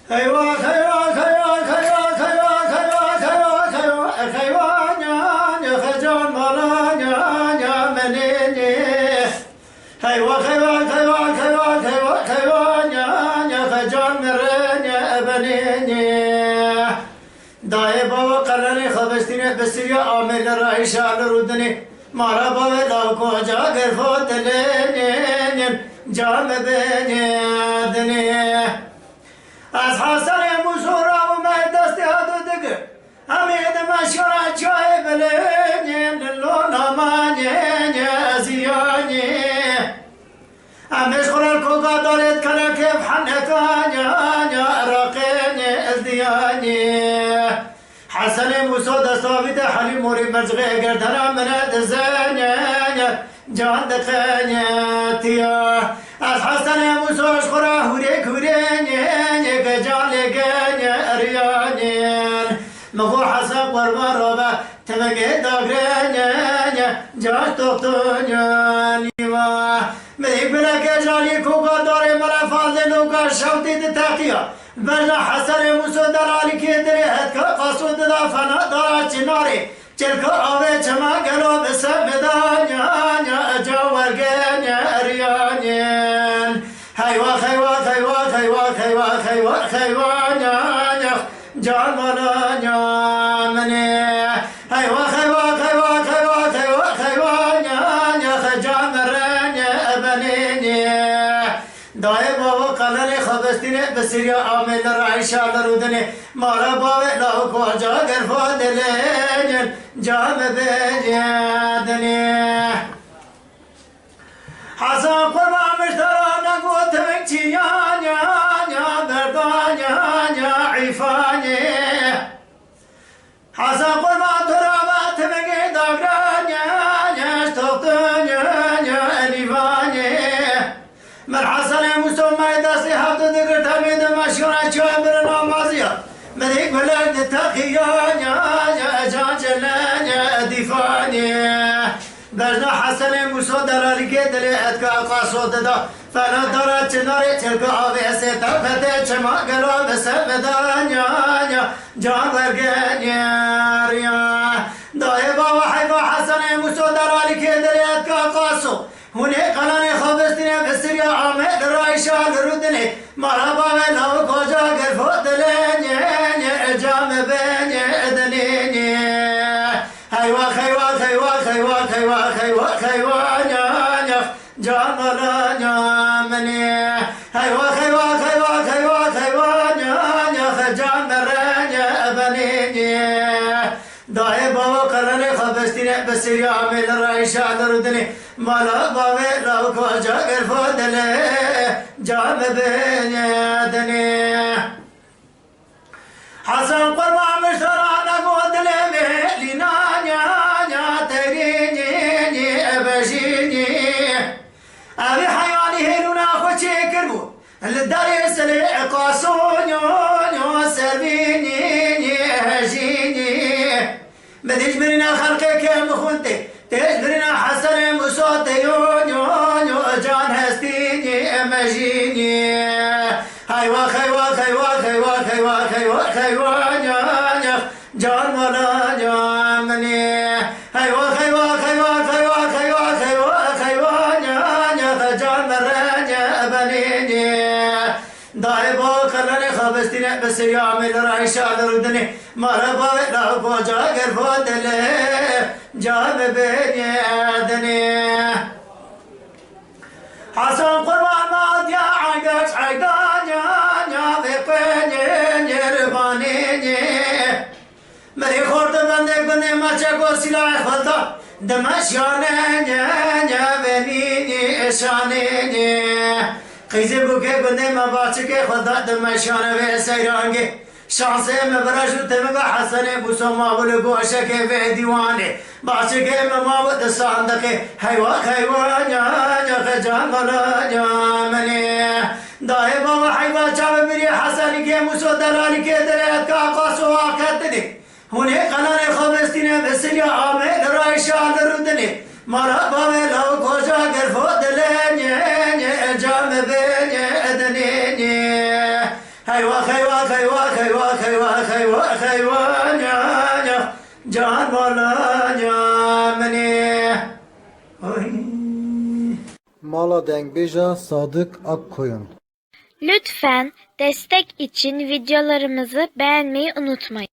Hayva hayva hayva hayva hayva hayva hayva hayva hayva ya hacan mala ya menene hayva hayva hayva hayva hayva hayva ya hacan merene benene daye baba kalane khabestine besiriya ameler aişalar udni mara baba lav ko jager fotelene jam benedne از حسن مزورا و من دست هدو دگر همید مشکره چای بلنیم لونا مانیم زیانی همش خورال کوکا دارید کنه کف حنکانی راقینی ازدیانی حسن موسو دستاوید حلی موری مرزغی گردنا منت زنی جان دقینیتیا از حسن موسو اشخورا هوریک هورینی مغو حسب ورما رابا تمگه داگرنی جاش توقتونی مدیک بلک جالی کوکا داره مرا فاضل لوکا شوتی تاقیا برنا حسن موسو دلالی که دره هدکا قاسود دا فنا دارا چناری چلکا آوه چما گلو بسم بدانیا جاورگنی اریانین hayva hayva hayva hayva hayva hayva hayva ya can bana ya mene hayva hayva hayva hayva hayva hayva ya can merene benene daye baba kalane khabestine besiriya ameler aişalar udne mara baba lav ko jager fadelen can benedne Hasan kurban müşterana götürmek çiyan ya berdan ya ifani Hasan kurban turaba tümege davran ya stoktun ya elivani Mer Hasan Mustafa dasti hafta dıgır tabide maşkına çöy bir namazıya Medik belerde takiyan ya can cellen ya difani برنا حسن موسى دلالي كدل اتكا قاصود دا فلا درا چناري چلك آوه سيتا فته چما گلو بسمدان يا جان ورگن يا داي بابا حيفا حسن موسى دلالي كدل اتكا قاصو هوني قلاني خبستني بسريا آمد رايشا لردني مرحبا لو كوجا گرفو دلن جام بن دنيني hayva hayva hayva hayva hayva hayva hayva ya can bana ya mene hayva hayva hayva hayva hayva ya can merene benene daye baba kalane khabestine besiriya ameler aişalar udni mala baba lav ko jager fadele can benedne Hasan kurban müşterana godle melina أبي حياني هلونا خوشي كربو الداري سلي قاسون يو سربيني هجيني بديش برنا خلقك مخونتي تيش برنا حسن مصوت يو جان هستيني مجيني هيوا هيوا هيوا هيوا هيوا هيوا هيوا جان ولا جامني هيوا هيوا هيوا هيوا هيوا هيوا daye baba kalane khabestine besiriya ameler aişalar udne mara baba lav ko jager fadele can benedne Hasan kurban mat ya aygaç aygan ya ve penye yerbani meri khorda bande bane macha ko silah khalda damaşyane ya beni şane Kıyze buke günde mabaçıke khuda damaşyane ve seyrange şanse mebraju temga hasane bu somavul goşeke ve divane baçıke mamav sandake hayva hayva ya can bana ya mene daye baba hayva çav biri hasani ke muso dalali ke dere ka qaso akatni hune kanane khabestine vesiliya ame raisha darudne mara baba lav koja gerfo dele jam benedne hayva hayva hayva hayva hayva hayva hayva ya can bala ya meni. Mala Dengbeja Sadık Akkoyun. Lütfen destek için videolarımızı beğenmeyi unutmayın.